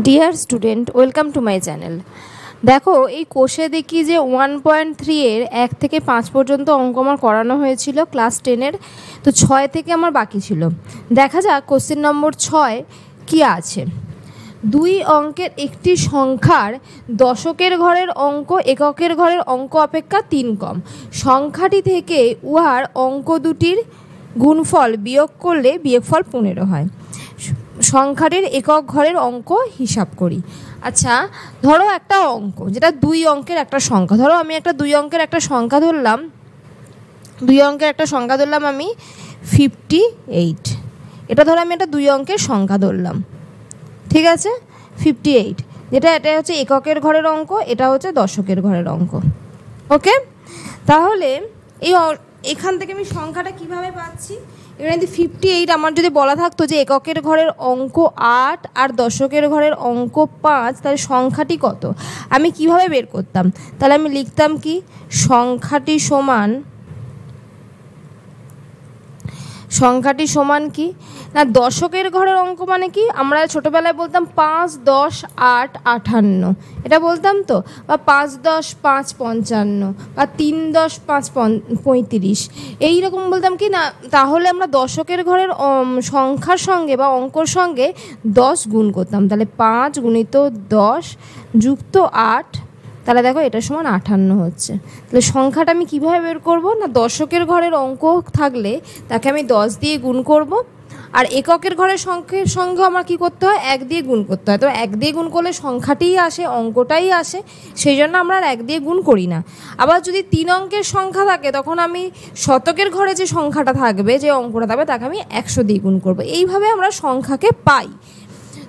Dear student, welcome to my channel. দেখো, এই কোষে দেখি যে 1.3 এর 1 থেকে 5 পর্যন্ত অঙ্ক আমার করানো হয়েছিল ক্লাস 10-এর। তো 6 থেকে আমার বাকি ছিল। দেখা যাক কোশ্চেন নম্বর 6 কি আছে। 2 অঙ্কের একটি সংখ্যার দশকের ঘরের অঙ্ক এককের ঘরের অঙ্ক অপেক্ষা 3 কম। সংখ্যাটি থেকে উহার অঙ্ক দুটির গুণফল বিয়োগ করলে বিয়োগফল 15 হয়। সংখ্যাটির একক ঘরের অঙ্ক হিসাব করি। আচ্ছা, ধরো একটা অঙ্ক যেটা 2 অঙ্কের একটা সংখ্যা। ধরো আমি একটা 2 অঙ্কের একটা সংখ্যা ধরলাম। 2 অঙ্কের একটা সংখ্যা ধরলাম আমি 58। এটা ধরো আমি একটা 2 অঙ্কের সংখ্যা ধরলাম, ঠিক আছে? 58, এটা হচ্ছে এককের ঘরের অঙ্ক, এটা হচ্ছে দশকের ঘরের অঙ্ক। ওকে, তাহলে এখান থেকে আমি সংখ্যাটা কিভাবে পাচ্ছি? এখানে যদি 58 আমার যদি বলা থাকতো যে এককের ঘরের অঙ্ক 8 আর দশকের ঘরের অঙ্ক 5, তাহলে সংখ্যাটি কত আমি কিভাবে বের করতাম? তাহলে আমি লিখতাম কি, সংখ্যাটি সমান কি না, দশকের ঘরের অঙ্ক মানে কি, আমরা ছোটোবেলায় বলতাম 5, 10, 8, 58, এটা বলতাম তো, বা 5, 10, 5, 55, বা 3, 10, 5, 35, এইরকম বলতাম কি না। তাহলে আমরা দশকের ঘরের সংখ্যার সঙ্গে বা অঙ্কর সঙ্গে 10 গুণ করতাম। তাহলে 5 গুণিত 10 যুক্ত 8, তাহলে দেখো এটা সমান 58 হচ্ছে। তাহলে সংখ্যাটা আমি কীভাবে বের করব না, দশকের ঘরের অঙ্ক থাকলে তাকে আমি 10 দিয়ে গুণ করব, আর এককের ঘরের সংখ্যার সঙ্গে আমার কী করতে হয়, 1 দিয়ে গুণ করতে হয়। তো 1 দিয়ে গুণ করলে সংখ্যাটিই আসে, অঙ্কটাই আসে, সেই জন্য আমরা আর 1 দিয়ে গুণ করি না। আবার যদি 3 অঙ্কের সংখ্যা থাকে, তখন আমি শতকের ঘরে যে সংখ্যাটা থাকবে, যে অঙ্কটা থাকবে, তাকে আমি 100 দিয়ে গুণ করব। এইভাবে আমরা সংখ্যাকে পাই।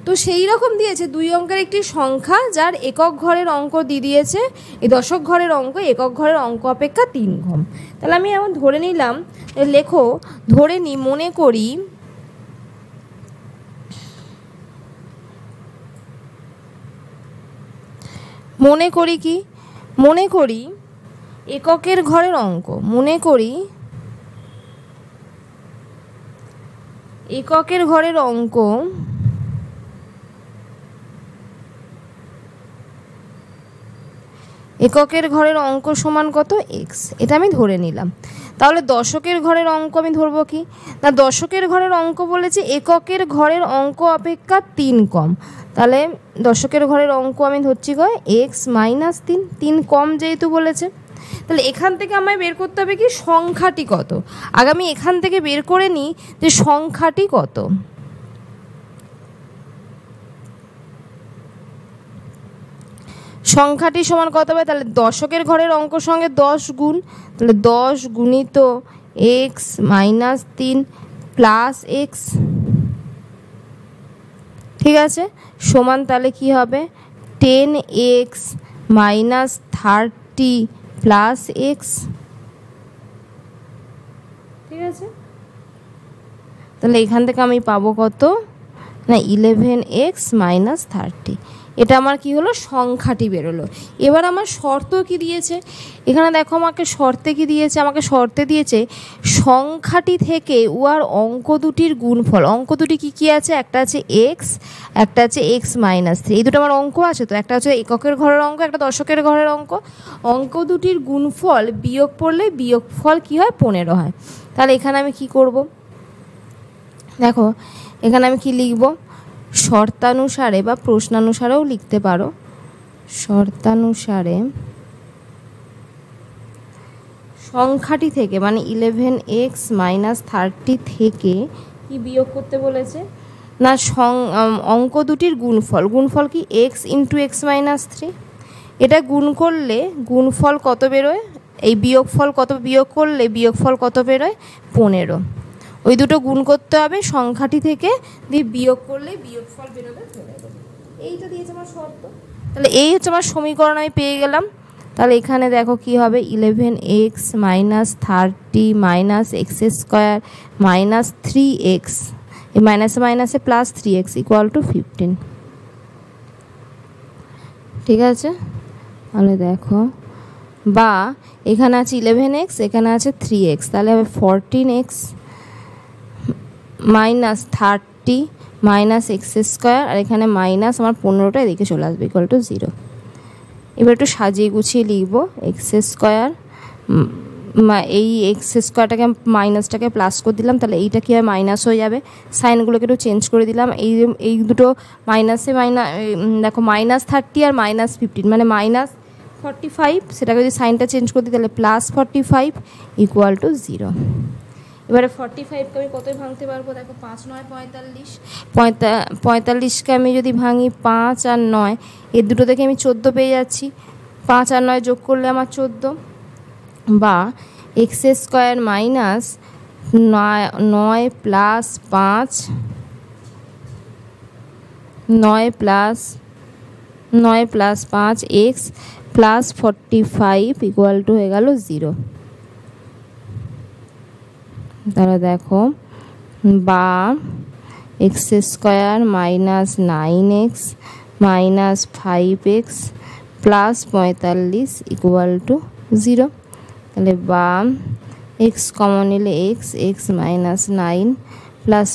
তো সেই রকম দিয়েছে 2 অঙ্কের একটি সংখ্যা যার একক ঘরের অঙ্ক দিয়ে দিয়েছে, এই দশক ঘরের অঙ্ক একক ঘরের অঙ্ক অপেক্ষা 3 কম। তাহলে আমি এখন ধরে নিলাম, লেখো, ধরে নিই, মনে করি কি, মনে করি এককের ঘরের অঙ্ক, এককের ঘরের অঙ্ক এককের ঘরের অঙ্ক সমান কত, x, এটা আমি ধরে নিলাম। তাহলে দশকের ঘরের অঙ্ক আমি ধরবো কি না, দশকের ঘরের অঙ্ক বলেছে এককের ঘরের অঙ্ক অপেক্ষা 3 কম। তাহলে দশকের ঘরের অঙ্ক আমি ধরছি কয় x মাইনাস 3 কম যেহেতু বলেছে। তাহলে এখান থেকে আমায় বের করতে হবে কি, সংখ্যাটি কত। আগামী এখান থেকে বের করে নিই যে সংখ্যাটি কত। সংখ্যাটি সমান কত হবে, তাহলে দশকের ঘরের অঙ্কর সঙ্গে 10 গুণ, তাহলে 10 গুণিত x মাইনাস 3 প্লাস x, ঠিক আছে, সমান তাহলে কি হবে 10x মাইনাস 30 প্লাস x, ঠিক আছে। তাহলে এখান থেকে আমি পাবো কত না 11x মাইনাস 30। এটা আমার কি হলো, সংখ্যাটি বেরোলো। এবার আমার শর্ত কি দিয়েছে, এখানে দেখো আমাকে শর্তে কি দিয়েছে, আমাকে শর্তে দিয়েছে সংখ্যাটি থেকে উহার অঙ্ক দুটির গুণফল। অঙ্ক দুটি কি কি আছে, একটা আছে x, একটা আছে x মাইনাস 3, এই দুটো আমার অঙ্ক আছে। তো একটা হচ্ছে এককের ঘরের অঙ্ক, একটা দশকের ঘরের অঙ্ক। অঙ্ক দুটির গুণফল বিয়োগ করলে বিয়োগফল কি হয়, 15 হয়। তাহলে এখানে আমি কি করব, দেখো এখানে আমি কি লিখব, শর্তানুসারে বা প্রশ্নানুসারেও লিখতে পারো, শর্তানুসারে সংখ্যাটি থেকে মানে 11x মাইনাস 30 থেকে কি বিয়োগ করতে বলেছে না, অঙ্ক দুটির গুণফল কি x ইন্টু x মাইনাস 3। এটা গুণ করলে গুণফল কত বেরোয়, এই বিয়োগফল কত, বিয়োগ করলে বিয়োগফল কত বেরোয়, 15। ওই দুটো গুণ করতে হবে সংখ্যাটি থেকে, দিয়ে বিয়োগ করলে বিয়োগফল বেরোবে 15। এইটা দিয়েছে আমার শর্ত। তাহলে এই হচ্ছে আমার সমীকরণ, আমি পেয়ে গেলাম। তাহলে এখানে দেখো কি হবে, 11x minus 30 minus x square minus 3x, এই মাইনাসে মাইনাসে প্লাস 3x ইকুয়াল টু 15, ঠিক আছে। তাহলে দেখো, বা এখানে আছে 11x, এখানে আছে 3x, তাহলে হবে 14x minus 30 minus x square, আর এখানে মাইনাস আমার 15টা এদিকে চলে আসবে ইকুয়াল টু 0। এবার একটু সাজিয়ে গুছিয়ে লিখব এক্স স্কোয়ার, এই এক্স স্কোয়ারটাকে মাইনাসটাকে প্লাস করে দিলাম, তাহলে এইটা কী হয় মাইনাস হয়ে যাবে। সাইনগুলোকে একটু চেঞ্জ করে দিলাম, এই দুটো মাইনাসে দেখো -30 আর -15 মানে -45, সেটাকে যদি সাইনটা চেঞ্জ করে দিই তাহলে +45 ইকুয়াল টু 0। এবারে 45কে আমি কতই ভাঙতে পারবো, দেখো 5 9 45, 45কে আমি যদি ভাঙি 5 আর 9, এই দুটো থেকে আমি 14 পেয়ে যাচ্ছি। 5 আর 9 যোগ করলে আমার 14, বা x square minus 9 plus 5 x plus 45 equal to হয়ে গেল 0। তাহলে দেখো, বা x square minus 9x minus 5x plus 45 equal to 0। তাহলে বা এক্স কমন নিলে এক্স মাইনাস 9 প্লাস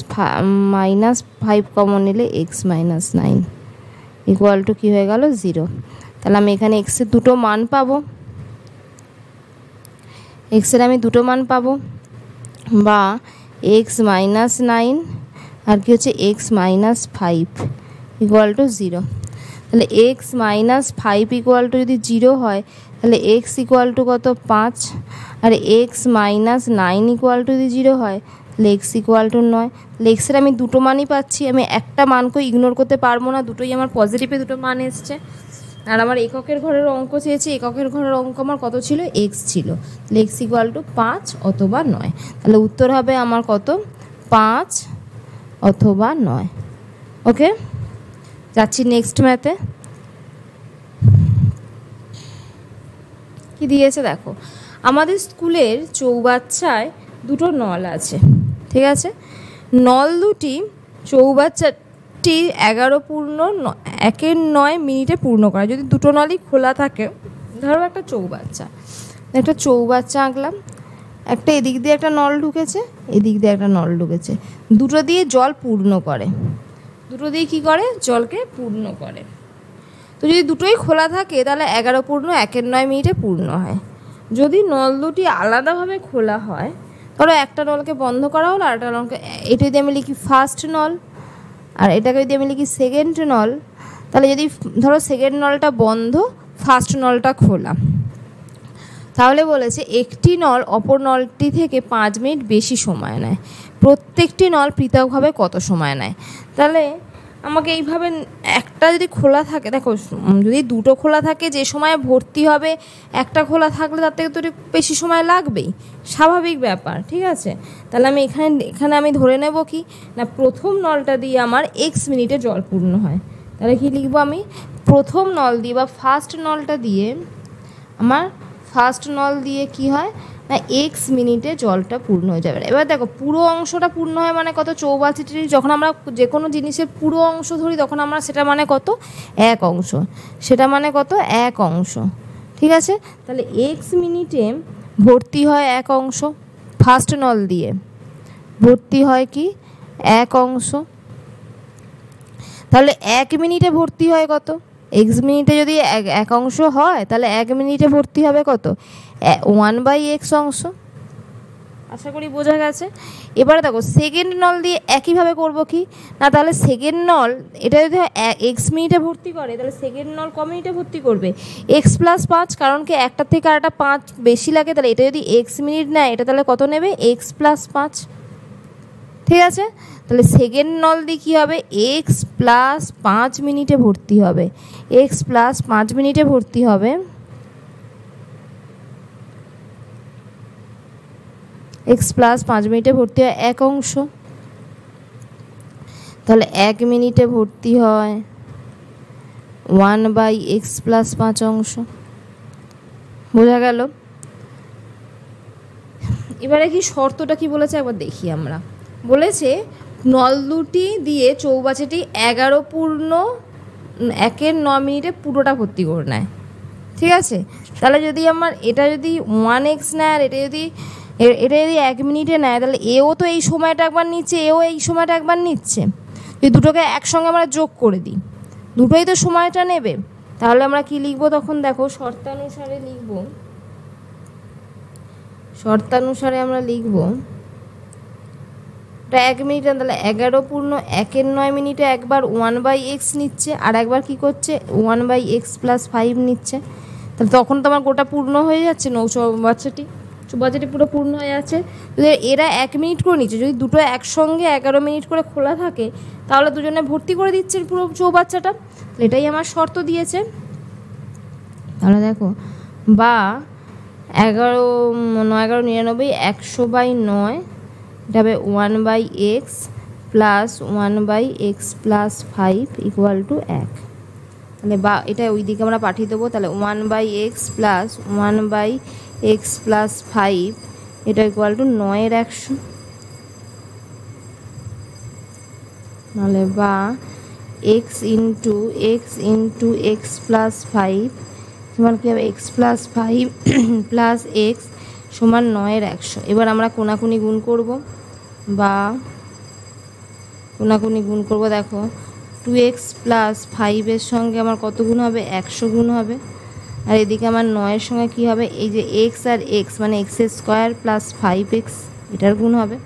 -5 কমন নিলে এক্স মাইনাস 9 ইকুয়াল টু কী হয়ে গেল 0। তাহলে আমি এখানে এক্সের দুটো মান পাবো, এক্সের আমি দুটো মান পাবো, বা এক্স মাইনাস 9 আর কি হচ্ছে এক্স মাইনাস 5 ইকুয়াল টু 0। তাহলে এক্স মাইনাস 5 ইকুয়াল টু যদি 0 হয় তাহলে এক্স ইকুয়াল টু কত 5, আর এক্স মাইনাস 9 ইকুয়াল টু যদি 0 হয় তাহলে এক্স ইকুয়াল টু 9। তাহলে এক্সের আমি দুটো মানই পাচ্ছি, আমি একটা মানকেও ইগনোর করতে পারবো না, দুটোই আমার পজিটিভে দুটো মান এসছে। আর আমার এককের ঘরের অঙ্ক চেয়েছি, এককের ঘরের অঙ্ক আমার কত ছিল, এক্স ছিল, তাহলে এক্স ইকুয়াল টু 5 অথবা 9। তাহলে উত্তর হবে আমার কত, 5 অথবা 9। ওকে, যাচ্ছি নেক্সট ম্যাথে। কি দিয়েছে দেখো, আমাদের স্কুলের চৌবাচ্চায় দুটো নল আছে, ঠিক আছে। নল দুটি চৌবাচ্চাটি 11:09 মিনিটে পূর্ণ করে। যদি দুটো নলই খোলা থাকে, ধরো একটা চৌবাচ্চা আঁকলাম, একটা এদিক দিয়ে একটা নল ঢুকেছে, এদিক দিয়ে একটা নল ঢুকেছে, দুটো দিয়ে জল পূর্ণ করে, দুটো দিয়ে কী করে, জলকে পূর্ণ করে। তো যদি দুটোই খোলা থাকে তাহলে 11:09 মিনিটে পূর্ণ হয়। যদি নল দুটি আলাদাভাবে খোলা হয়, ধরো একটা নলকে বন্ধ করা হলো, আর একটা নলকে, এটা যদি আমি লিখি ফার্স্ট নল আর এটাকে যদি আমি লিখি সেকেন্ড নল, তাহলে যদি ধরো সেকেন্ড নলটা বন্ধ, ফার্স্ট নলটা খোলা, তাহলে বলেছে একটি নল অপর নলটি থেকে 5 মিনিট বেশি সময় নেয়। প্রত্যেকটি নল পৃথকভাবে কত সময় নেয়? তাহলে আমাকে এইভাবে একটা যদি খোলা থাকে, দেখো যদি দুটো খোলা থাকে যে সময় ভর্তি হবে, একটা খোলা থাকলে তার থেকে তো একটু বেশি সময় লাগবেই, স্বাভাবিক ব্যাপার, ঠিক আছে। তাহলে আমি এখানে আমি ধরে নেব কি না, প্রথম নলটা দিয়ে আমার এক্স মিনিটে জল পূর্ণ হয়। তাহলে কি লিখবো আমি, প্রথম নল দিয়ে বা ফার্স্ট নলটা দিয়ে আমার ফার্স্ট নল দিয়ে কি হয় না, এক্স মিনিটে জলটা পূর্ণ হয়ে যাবে। এবার দেখো পুরো অংশটা পূর্ণ হয় মানে কত, চৌবাচ্চাটির যখন আমরা যে কোনো জিনিসের পুরো অংশ ধরি তখন আমরা সেটা মানে কত, এক অংশ, সেটা মানে কত, এক অংশ, ঠিক আছে। তাহলে এক্স মিনিটে ভর্তি হয় এক অংশ, ফার্স্ট নল দিয়ে ভর্তি হয় কি এক অংশ, তাহলে 1 মিনিটে ভর্তি হয় কত, এক্স মিনিটে যদি এক অংশ হয় তাহলে 1 মিনিটে ভর্তি হবে কত, 1/x অংশ। আশা করি বোঝা গেছে। এবারে দেখো সেকেন্ড নল দিয়ে একইভাবে করব কি না, তাহলে সেকেন্ড নল এটা যদি এক্স মিনিটে ভর্তি করে তাহলে সেকেন্ড নল ক মিনিটে ভর্তি করবে, এক্স প্লাস 5, কারণ কি একটা থেকে আরেকটা 5 বেশি লাগে, তাহলে এটা যদি এক্স মিনিট নেয় এটা তাহলে কত নেবে, এক্স প্লাস 5, ঠিক আছে। তাহলে সেকেন্ড নল দিয়ে কী হবে, এক্স প্লাস 5 মিনিটে ভর্তি হবে, এক্স প্লাস 5 মিনিটে ভর্তি হবে, এক্স প্লাস 5 মিনিটে ভর্তি হয় এক অংশ, তাহলে 1 মিনিটে ভর্তি হয় 1/x প্লাস 5 অংশ। বোঝা গেল। এবারে কি শর্তটা কি বলেছে একবার দেখি আমরা। বলেছে নল দুটি দিয়ে চৌবাচ্চাটি 11:09 মিনিটে পুরোটা ভর্তি করে নেয়, ঠিক আছে। তাহলে যদি আমার এটা যদি 1x নেয় আর এটা যদি 1 মিনিটে নেয়, তাহলে এও তো এই সময়টা একবার নিচ্ছে, এও এই সময়টা একবার নিচ্ছে। এই দুটোকে একসঙ্গে আমরা যোগ করে দিই, দুটোই তো সময়টা নেবে, তাহলে আমরা কি লিখবো তখন দেখো শর্তানুসারে লিখব, শর্তানুসারে আমরা লিখব এটা 1 মিনিটে, তাহলে 11 × 1 = 9 একবার 1/x নিচ্ছে আর একবার কি করছে 1/x + 5 নিচ্ছে, তাহলে তখন তো আমার গোটা পূর্ণ হয়ে যাচ্ছে, চৌবাচ্চাটি পুরো পূর্ণ হয়ে যাচ্ছে। যদি এরা 1 মিনিট করে নিচ্ছে, যদি দুটো একসঙ্গে 11 মিনিট করে খোলা থাকে তাহলে দুজনে ভর্তি করে দিচ্ছে পুরো চৌবাচ্চাটা, এটাই আমার শর্ত দিয়েছে। তাহলে দেখো বা 11 9 11 99 100/9 এটা হবে 1/x + 1/x + 5 = 1, তাহলে বা এটা ওই দিকে আমরা পাঠিয়ে দেবো, তাহলে 1/x + 1/x + 5 এটা = 9/100, নাহলে বা x × x + 5 সমান কী হবে x + 5 + x সমান 9/100। এবার আমরা কোনাকুনি গুণ করব, বা কোনাকুনি গুণ করব, দেখো 2x + 5 সঙ্গে আমার কত গুণ হবে 100 গুণ হবে, আর এদিকে আমার 9 সঙ্গে কি হবে এই যে x আর x মানে x² + 5x এটার গুণ হবে,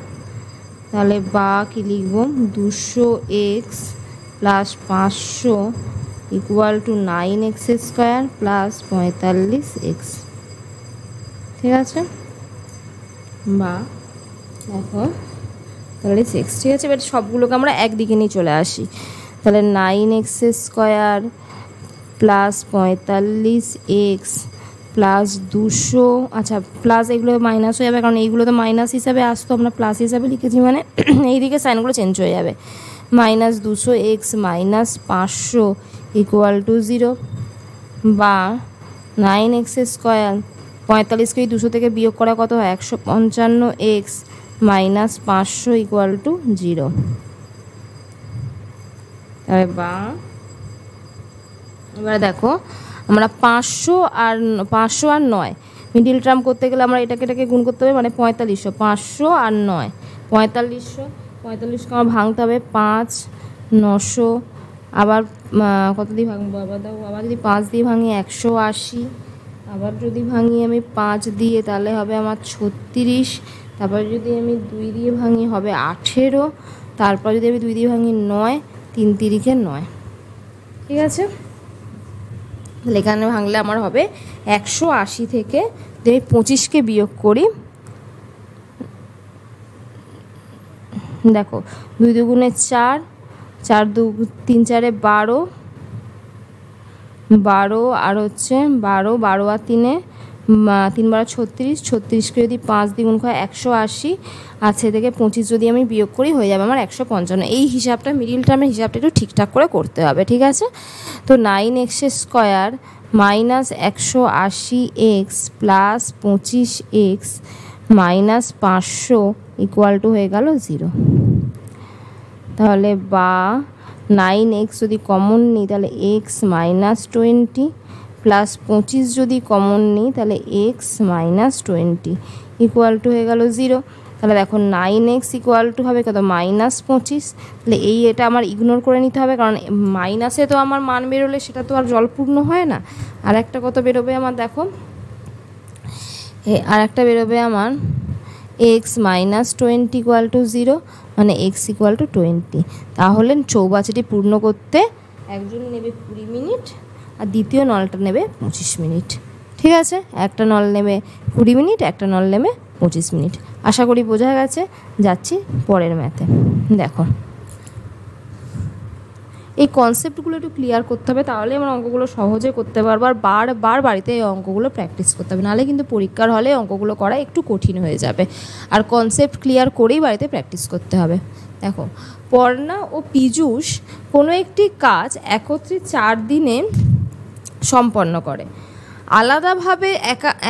তাহলে বা কি লিখব 200x + 500 = 9x² + 45x, ঠিক আছে, বা দেখো 45x, ঠিক আছে। এবার সবগুলোকে আমরা একদিকে নিয়ে চলে আসি, তাহলে 9x² + 45x + 200, আচ্ছা প্লাস এগুলো মাইনাস হয়ে যাবে, কারণ এইগুলো তো মাইনাস হিসাবে আসতো, আমরা প্লাস হিসাবে লিখেছি মানে এইদিকে সাইনগুলো চেঞ্জ হয়ে যাবে, -200x - 500 = 0, বা 9x² 45কে 200 থেকে বিয়োগ করা কত হয় 155x - 500 = 0, তাহলে বা এবার দেখো আমরা 500 আর 9 মিডিল টার্ম করতে গেলে আমরা এটাকে গুণ করতে হবে, মানে 4500, 500 আর 9 4500 আমার ভাঙতে হবে 5 900, আবার কত দিয়ে ভাঙবো, আবার যদি 5 দিয়ে ভাঙি 180, আবার যদি ভাঙি আমি 5 দিয়ে তাহলে হবে আমার 36, তারপর যদি আমি 2 দিয়ে ভাঙি হবে 18, তারপর যদি আমি 2 দিয়ে ভাঙি 9, 3 তিরিখে 9, ঠিক আছে। তাহলে এখানে ভাঙলে আমার হবে 180 থেকে যদি 25কে বিয়োগ করি, দেখো 2 দুগুণে 4, 4 2 3 4 12, 12 আর হচ্ছে 12 12 আর 3 3 12 36, 36কে যদি 5 দিয়ে গুণ করা 180, আর সে থেকে 25 যদি আমি বিয়োগ করি হয়ে যাবে আমার 155। এই হিসাবটা মিডিল টার্মের হিসাবটা একটু ঠিকঠাক করে করতে হবে, ঠিক আছে। তো 9x² - 180x + 25x - 500 = হয়ে গেল 0, তাহলে বা 9x যদি কমন নিই তাহলে x - 20 + 25 যদি কমন নিই তাহলে x - 20 = হয়ে গেল 0, তাহলে দেখো 9x = হবে কত -25, তাহলে এটা আমার ইগনোর করে নিতে হবে, কারণ মাইনাসে তো আমার মান বেরোলে সেটা তো আর জলপূর্ণ হয় না। আর একটা কত বেরোবে আমার, দেখো আর একটা বেরোবে আমার x - 20 = 0, মানে x = 20, তাহলে চৌবাচ্চাটি পূর্ণ করতে একজন নেবে 20 মিনিট আর দ্বিতীয় নলটা নেবে 25 মিনিট, ঠিক আছে। একটা নল নেবে 20 মিনিট, একটা নল নেবে 25 মিনিট। আশা করি বোঝা গেছে। যাচ্ছি পরের ম্যাথে। দেখো এই কনসেপ্টগুলো একটু ক্লিয়ার করতে হবে, তাহলে আমরা অঙ্কগুলো সহজে করতে পারবো, আর বারবার বাড়িতে এই অঙ্কগুলো প্র্যাকটিস করতে হবে, নাহলে কিন্তু পরীক্ষার হলে অঙ্কগুলো করা একটু কঠিন হয়ে যাবে। আর কনসেপ্ট ক্লিয়ার করেই বাড়িতে প্র্যাকটিস করতে হবে। দেখো পর্ণা ও পীযূষ কোনো একটি কাজ একত্রে 4 দিনে সম্পন্ন করে। আলাদাভাবে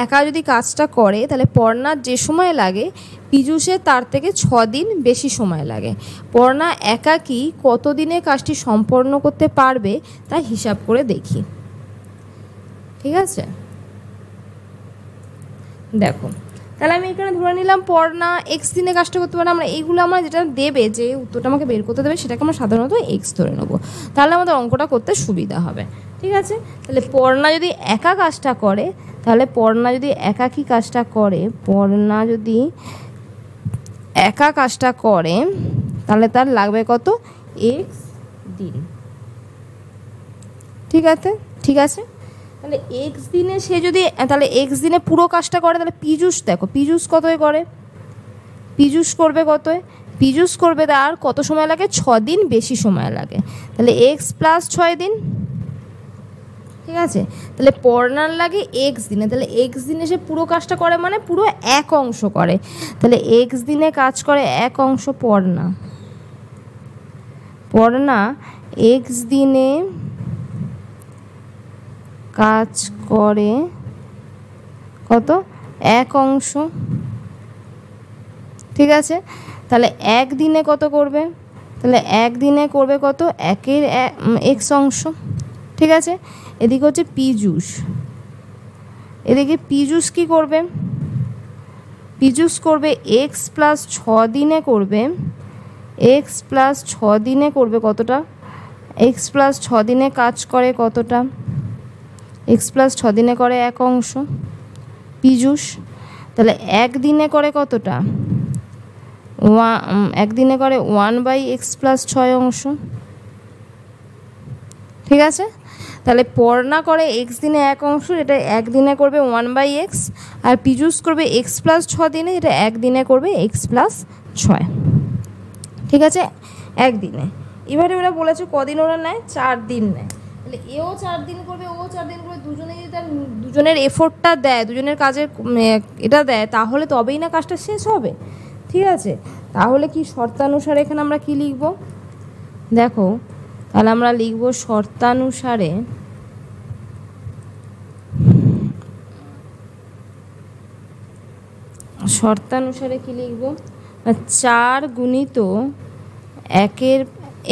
একা যদি কাজটা করে তাহলে পর্ণার যে সময় লাগে পীযূষের তার থেকে 6 দিন বেশি সময় লাগে। পর্ণা একাকী কত দিনে কাজটি সম্পন্ন করতে পারবে তা হিসাব করে দেখি, ঠিক আছে। দেখো তাহলে আমি এখানে ধরে নিলাম পড়না এক্স দিনে কাজটা করতে পারে। আমরা এইগুলো আমার যেটা দেবে, যে উত্তরটা আমাকে বের করতে দেবে, সেটাকে আমরা সাধারণত এক্স ধরে নেবো, তাহলে আমাদের অঙ্কটা করতে সুবিধা হবে। ঠিক আছে, তাহলে পড়না যদি একা কাজটা করে, তাহলে পড়না যদি একাকী কাজটা করে, পড়না যদি একা কাজটা করে, তাহলে তার লাগবে কত, এক্স দিন। ঠিক আছে, ঠিক আছে। তাহলে এক্স দিনে সে যদি, তাহলে এক্স দিনে পুরো কাজটা করে, তাহলে পীযূষ দেখো পীযূষ কতই করে, পীযূষ করবে কতই, পীযূষ করবে তার কত সময় লাগে, 6 দিন বেশি সময় লাগে, তাহলে এক্স প্লাস 6 দিন। ঠিক আছে, তাহলে পড়নার লাগে এক্স দিনে, তাহলে এক্স দিনে সে পুরো কাজটা করে মানে পুরো এক অংশ করে, তাহলে এক্স দিনে কাজ করে এক অংশ পড়না, পড়না এক্স দিনে কাজ করে কত, এক অংশ। ঠিক আছে, তাহলে এক দিনে কত করবে, তাহলে এক দিনে করবে কত, একের এক্স অংশ। ঠিক আছে, এদিকে হচ্ছে পীযূষ, এদিকে পীযূষ কী করবে, পীযূষ করবে এক্স প্লাস 6 দিনে করবে, এক্স প্লাস 6 দিনে করবে কতটা, এক্স প্লাস 6 দিনে কাজ করে কতটা, এক্স প্লাস 6 দিনে করে এক অংশ পীযূষ। তাহলে এক দিনে করে কতটা, একদিনে করে 1/x প্লাস 6 অংশ। ঠিক আছে, তাহলে পড়না করে এক্স দিনে এক অংশ, এটা একদিনে করবে 1/x, আর পীযূষ করবে এক্স প্লাস 6 দিনে, এটা একদিনে করবে এক্স প্লাস 6। ঠিক আছে, একদিনে। এবারে ওরা বলেছে কদিন ওরা নেয়, 4 দিন নেয়, তাহলে এও 4 দিন করবে, ও 4 দিন করবে, দুজনে যদি তার দুজনের এফোর্টটা দেয়, দুজনের কাজের এটা দেয়, তাহলে তবেই না কাজটা শেষ হবে। ঠিক আছে, তাহলে কি শর্তানুসারে এখানে আমরা কি লিখব, দেখো তাহলে আমরা লিখব শর্তানুসারে, শর্তানুসারে কি লিখব, 4 গুণিত 1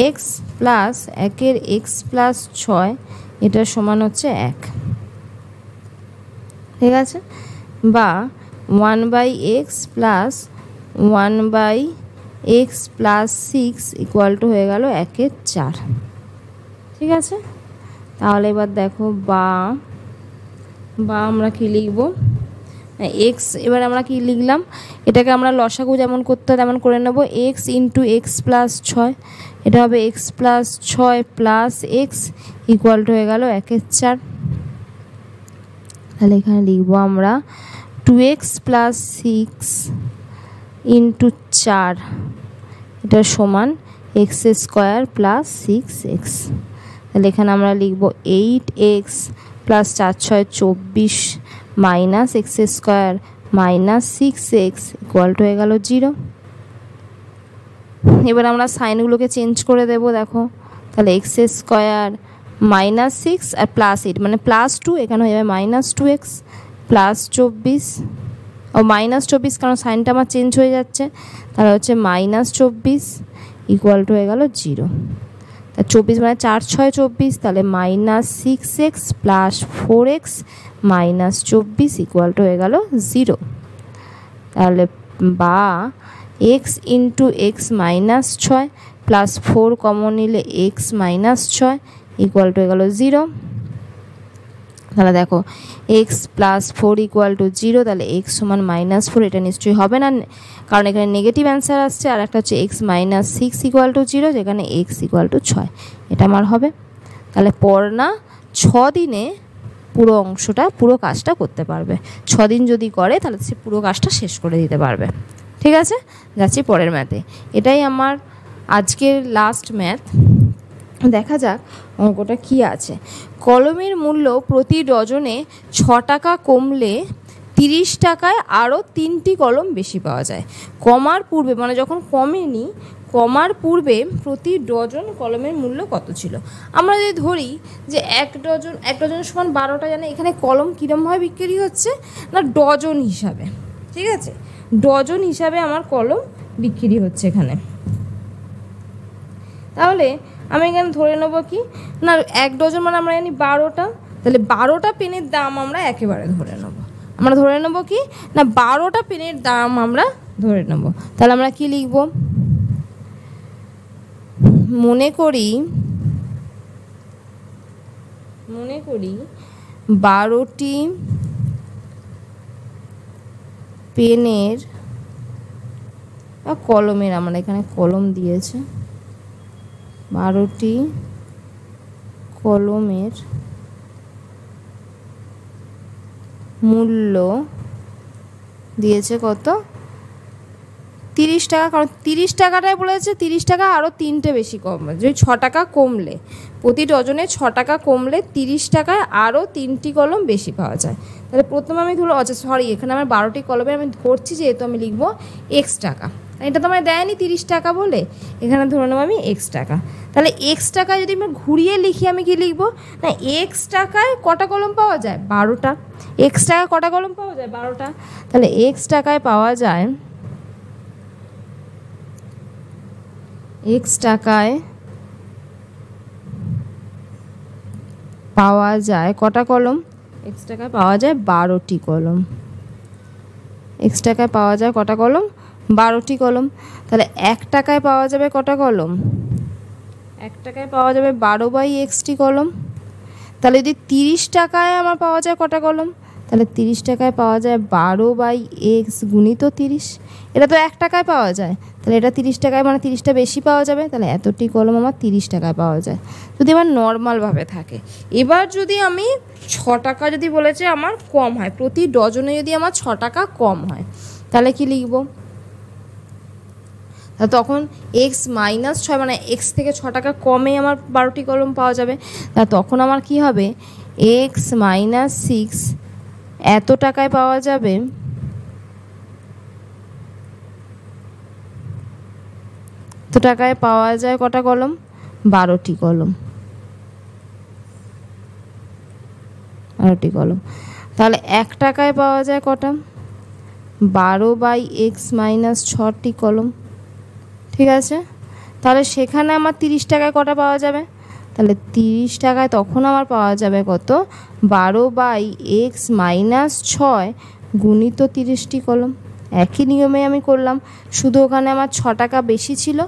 এক্স প্লাস 1 এক্স প্লাস 6, এটা সমান হচ্ছে 1। ঠিক আছে, বা 1/x plus 1/x plus 6 equal to হয়ে গেল 1/4। ঠিক আছে, তাহলে এবার দেখো বা আমরা কি লিখব, এক্স, এবার আমরা কি লিখলাম, এটাকে আমরা লসাগু যেমন করতে হয় তেমন করে নেব, এক্স ইন্টু এক্স প্লাস 6, এটা হবে x plus 6 plus x equal to হয়ে গেল 1/4। তাহলে এখানে লিখবো আমরা 2x প্লাস 6 ইন্টু 4, এটা সমান এক্স স্কোয়ার প্লাস 6x। তাহলে এখানে আমরা লিখব 8x plus 4 6 24 minus x square minus 6x equal to হয়ে গেল 0। এবার আমরা সাইনগুলোকে চেঞ্জ করে দেব, দেখো তাহলে এক্স স্কোয়ার মাইনাস 6 আর প্লাস 8 মানে প্লাস 2, এখানে হয়ে যাবে মাইনাস 2x প্লাস 24 ও মাইনাস 24, কারণ সাইনটা আমার চেঞ্জ হয়ে যাচ্ছে, তাহলে হচ্ছে মাইনাস 24 ইকুয়াল টু হয়ে গেল 0। তা 24 মানে 4 6 24, তাহলে minus 6x plus 4x minus 24 equal to হয়ে গেল 0। তাহলে বা x into x minus 6 plus 4 common নিলে এক্স মাইনাস 6 ইকুয়াল টু হয়ে গেল 0। তাহলে দেখো এক্স প্লাস 4 ইকুয়াল টু 0, তাহলে এক্স সমান -4, এটা নিশ্চয়ই হবে না, কারণ এখানে নেগেটিভ অ্যান্সার আসছে। আর একটা হচ্ছে এক্স মাইনাস 6 ইকুয়াল টু 0, যেখানে এক্স ইকুয়াল টু 6, এটা আমার হবে। তাহলে পড়না 6 দিনে পুরো অংশটা, পুরো কাজটা করতে পারবে। 6 দিন যদি করে তাহলে সে পুরো কাজটা শেষ করে দিতে পারবে। ঠিক আছে, যাচ্ছি পরের ম্যাথে। এটাই আমার আজকের লাস্ট ম্যাথ। দেখা যাক অঙ্কটা কি আছে। কলমের মূল্য প্রতি ডজনে 6 টাকা কমলে 30 টাকায় আরও 3টি কলম বেশি পাওয়া যায়। কমার পূর্বে, মানে যখন কমেনি, কমার পূর্বে প্রতি ডজন কলমের মূল্য কত ছিল। আমরা যদি ধরি যে এক ডজন সমান 12টা, জানে এখানে কলম কীরমভাবে বিক্রি হচ্ছে না, ডজন হিসাবে। ঠিক আছে, ডজন হিসাবে আমার কলম বিক্রি হচ্ছে এখানে। তাহলে আমি এখানে ধরে নেব কি না, 1 ডজন মানে আমরা জানি 12টা, তাহলে 12টা পেনের দাম আমরা একেবারে ধরে নেব। আমরা ধরে নেব কি না 12টা পেনের দাম আমরা ধরে নেব। তাহলে আমরা কি লিখব, মনে করি 12টি পেনের বা কলমের, আমরা এখানে কলম দিয়েছে, 12টি কলমের মূল্য দিয়েছে কত, 30 টাকা। কারণ 30 টাকাটাই বলেছে, 30 টাকা আরও 3টে বেশি কমবে, যদি 6 টাকা কমলে, প্রতি ডজনে 6 টাকা কমলে 30 টাকায় আরও 3টি কলম বেশি পাওয়া যায়। তাহলে প্রথমে আমি ধরো, আচ্ছা সরি, এখানে আমার 12টি কলমে আমি ধরছি, যেহেতু আমি লিখবো এক্স টাকা, এটা তো আমার দেয়নি 30 টাকা বলে, এখানে ধরে নেবো আমি এক্স টাকা। তাহলে এক্স টাকায় যদি আমি ঘুরিয়ে লিখি, আমি কি লিখবো না এক্স টাকায় কটা কলম পাওয়া যায়, 12টা। এক্স টাকায় কটা কলম পাওয়া যায়, 12টা। তাহলে এক্স টাকায় পাওয়া যায়, এক্স টাকায় পাওয়া যায় কটা কলম, এক্স টাকায় পাওয়া যায় 12টি কলম। এক্স টাকায় পাওয়া যায় কটা কলম, 12টি কলম। তাহলে 1 টাকায় পাওয়া যাবে কটা কলম, 1 টাকায় পাওয়া যাবে 12/xটি কলম। তাহলে যদি 30 টাকায় আমার পাওয়া যায় কটা কলম, তাহলে 30 টাকায় পাওয়া যায় 12/x গুণিত 30। এটা তো 1 টাকায় পাওয়া যায়, তাহলে এটা 30 টাকায়, মানে 30টা বেশি পাওয়া যাবে, তাহলে এতটি কলম আমার 30 টাকায় পাওয়া যায়, যদি আমার নর্মালভাবে থাকে। এবার যদি আমি 6 টাকা যদি বলেছে আমার কম হয়, প্রতি ডজনে যদি আমার 6 টাকা কম হয়, তাহলে কি লিখব, তখন এক্স মাইনাস 6, মানে এক্স থেকে 6 টাকা কমে আমার 12টি কলম পাওয়া যাবে। তা তখন আমার কি হবে, এক্স মাইনাস 6 এত টাকায় পাওয়া যাবে, এত টাকায় পাওয়া যায় কটা কলম, 12টি কলম, 12টি কলম। তাহলে 1 টাকায় পাওয়া যায় কটা, 12/x মাইনাস 6টি কলম। ঠিক আছে, তাহলে সেখানে আমার 30 টাকায় কটা পাওয়া যাবে, তাহলে 30 টাকায় তখন আমার পাওয়া যাবে কত, 12/x মাইনাস 6 গুণিত 30টি কলম। একই নিয়মে আমি করলাম, শুধু ওখানে আমার 6 টাকা বেশি ছিল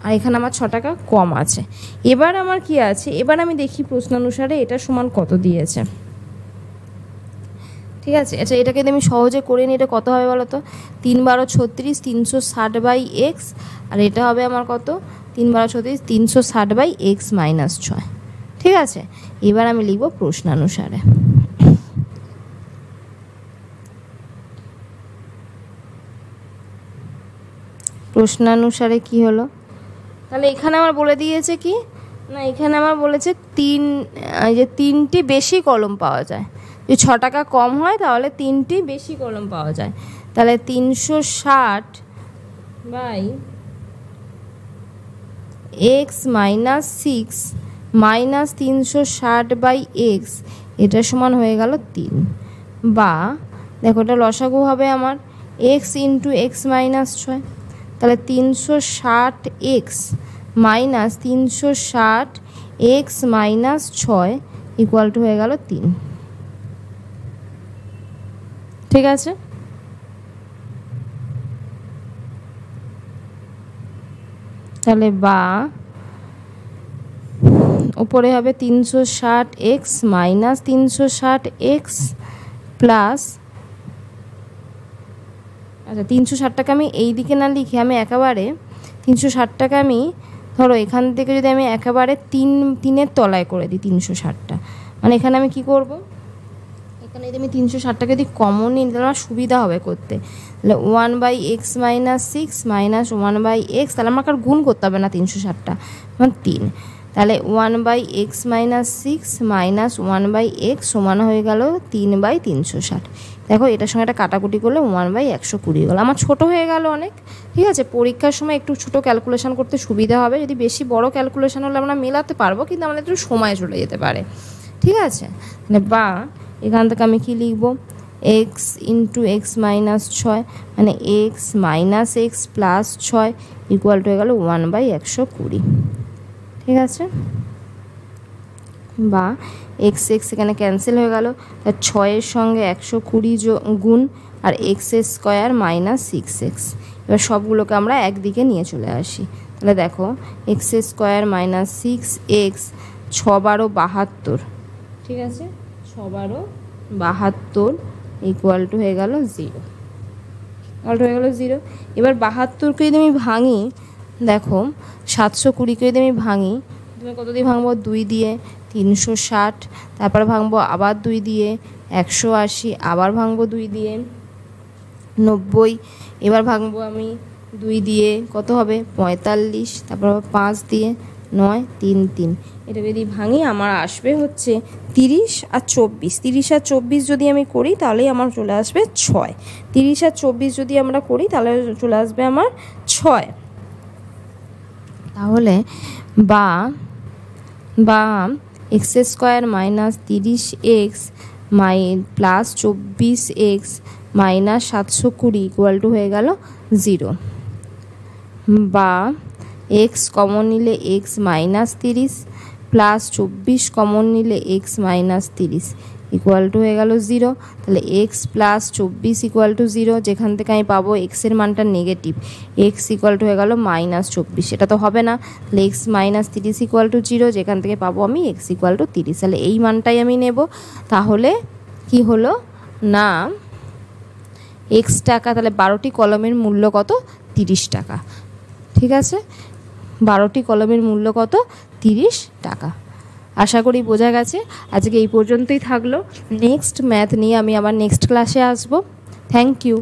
আর এখানে আমার 6 টাকা কম আছে। এবার আমার কি আছে, এবার আমি দেখি প্রশ্নানুসারে এটা সমান কত দিয়েছে। ঠিক আছে, আচ্ছা এটাকে আমি সহজে করে নিই, এটা কত হবে বলো তো, 3 12 36 360/x, আর এটা হবে আমার কত, 3 12 36 360/x মাইনাস 6। ঠিক আছে, এবার আমি লিখব প্রশ্নানুসারে। প্রশ্নানুসারে কি হলো, তাহলে এখানে আমার বলে দিয়েছে কি না, এখানে আমার বলেছে 3টি বেশি কলম পাওয়া যায়, যদি 6 টাকা কম হয় তাহলে 3টি বেশি কলম পাওয়া যায়। তাহলে 360/x মাইনাস 6 মাইনাস 360/x, এটা সমান হয়ে গেল 3, বা দেখো এটা লসাগু হবে আমার x ইন্টু এক্স মাইনাস 6। তাহলে 360x minus 360x minus 6 equal to হয়ে গেল 3। ঠিক আছে, তাহলে বা উপরে হবে 360x মাইনাস 360x প্লাস, আচ্ছা 360টাকে আমি এই দিকে না লিখে আমি একেবারে 360টাকে আমি ধরো এখান থেকে যদি আমি একেবারে 3-3-এর তলায় করে দিই 360টা, মানে এখানে আমি কি করব, এখানে যদি আমি 360টাকে যদি কমন নিই তাহলে আমার সুবিধা হবে করতে। তাহলে 1/x মাইনাস 6 মাইনাস 1/x, তাহলে আমাকে আর গুণ করতে হবে না 360টা, মানে 3। তাহলে 1/x মাইনাস 6 মাইনাস 1/x সমান হয়ে গেল 3/360। দেখো এটার সঙ্গে একটা কাটাকুটি করলে 1/120 গেল, আমার ছোট হয়ে গেল অনেক। ঠিক আছে, পরীক্ষার সময় একটু ছোট ক্যালকুলেশন করতে সুবিধা হবে, যদি বেশি বড় ক্যালকুলেশন হলে আমরা মেলাতে পারবো, কিন্তু আমাদের একটু সময় চলে যেতে পারে। ঠিক আছে, মানে বা এখান থেকে আমি কি লিখব, এক্স ইন্টু এক্স মাইনাস 6, মানে x minus x plus 6 equal to হয়ে গেল 1/120। ঠিক আছে, বা এক্স এক্স এখানে ক্যান্সেল হয়ে গেল, তার 6-এর সঙ্গে 120 গুণ আর এক্সের স্কোয়ার মাইনাস 6x। এবার সবগুলোকে আমরা একদিকে নিয়ে চলে আসি। তাহলে দেখো এক্সের স্কোয়ার মাইনাস 6x 6×12 = 72, ঠিক আছে, 6×12 ইকুয়াল টু হয়ে গেল 0, এবার 72কে যদি আমি ভাঙি, দেখো 720কে যদি আমি ভাঙি, তুমি কত দিয়ে ভাঙবো? 2 দিয়ে, 360, তারপর ভাঙবো আবার 2 দিয়ে, 180, আবার ভাঙবো 2 দিয়ে, 90, এবার ভাঙবো আমি 2 দিয়ে, কত হবে? 45, তারপর আবার 5 দিয়ে, 9, 3 3। এটা যদি ভাঙি আমার আসবে হচ্ছে 30 আর 24। 30 আর 24 যদি আমি করি তাহলেই আমার চলে আসবে 6। 30 আর 24 যদি আমরা করি তাহলে চলে আসবে আমার 6। তাহলে বা x square minus 30x plus 24x minus 720 equal to হয়ে গেল 0। বা এক্স কমন নিলে এক্স মাইনাস 30 প্লাস 24 কমন নিলে এক্স মাইনাস 30 ইকুয়াল টু হয়ে গেল 0। তাহলে এক্স প্লাস 24 ইকুয়াল টু 0, যেখান থেকে আমি পাবো এক্সের মানটা নেগেটিভ, এক্স ইকুয়াল টু হয়ে গেল মাইনাস 24, এটা তো হবে না। তাহলে এক্স মাইনাস 30 ইকুয়াল টু 0, যেখান থেকে পাবো আমি এক্স ইকুয়াল টু 30, তাহলে এই মানটাই আমি নেব। তাহলে কি হলো না এক্স টাকা, তাহলে 12টি কলমের মূল্য কত? 30 টাকা, ঠিক আছে, 12টি কলমের মূল্য কত? 30 টাকা। আশা করি বোঝা গেছে। আজকে এই পর্যন্তই থাকলো। নেক্সট ম্যাথ নিয়ে আমি আবার নেক্সট ক্লাসে আসবো। Thank you.